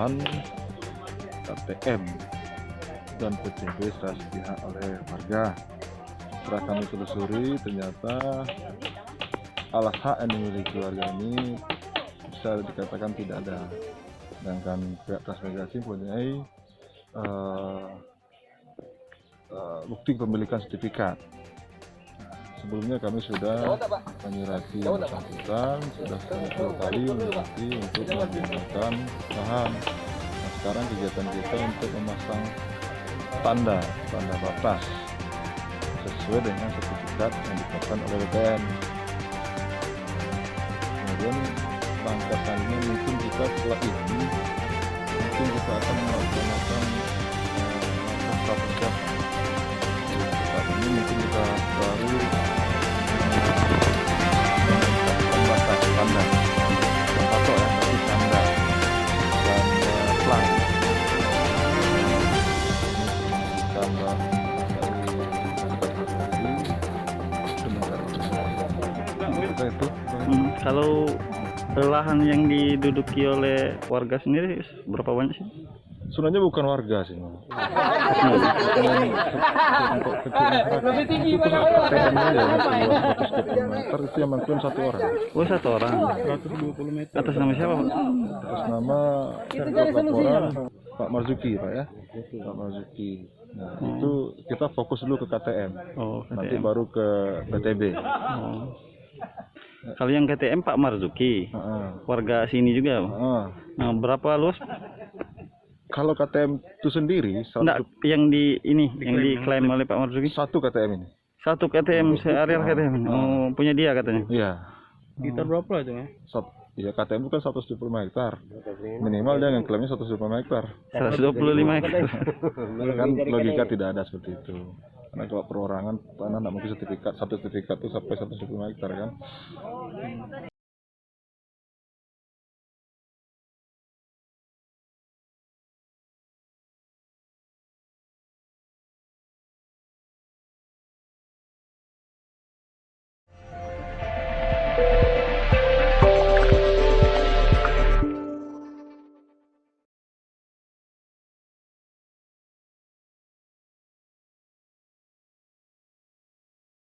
lahan KTM dan PTB secara sepihak oleh warga. Setelah kami telusuri, ternyata alas hak yang dimiliki warga ini bisa dikatakan tidak ada, sedangkan pihak transmigrasi mempunyai bukti kepemilikan sertifikat. Sebelumnya kami sudah menyurati yang bersangkutan, sudah 10 kali menyurati untuk menggunakan lahan. Nah, sekarang kegiatan kita untuk memasang tanda batas sesuai dengan sertifikat yang ditetapkan oleh BPN. Kemudian langkah selanjutnya mungkin kita setelah ini mungkin kita akan melaksanakan langkah persiapan. Saat ini mungkin kita baru batas tanda atau ya, tapi tanda dan pelang tambah dari itu. Kalau lahan yang diduduki oleh warga sendiri berapa banyak sih? Sebenarnya bukan warga sih, Lebih tinggi meter itu yang mengklaim satu orang. Oh, satu orang. 120 meter. Atas nama siapa, Pak? Atas nama laporan Pak Marzuki, Pak ya, Pak Marzuki. Nah, itu kita fokus dulu ke KTM, Oh, nanti KTM. baru ke PTB. Oh. Kalau yang KTM Pak Marzuki, warga sini juga. Nah, berapa luas? Kalau KTM itu sendiri, Enggak, yang yang diklaim oleh Pak Marzuki. satu KTM ini. Satu KTM, seareal KTM. Oh, punya dia katanya. Iya. Sekitar berapa itu ya? Ya KTM itu kan 125 hektar. Minimal dia ngeklaimnya 125 hektar. 125 hektar. Kan logika tidak ada seperti itu. Karena kalau perorangan tanah tidak mungkin satu sertifikat itu sampai 125 hektar kan.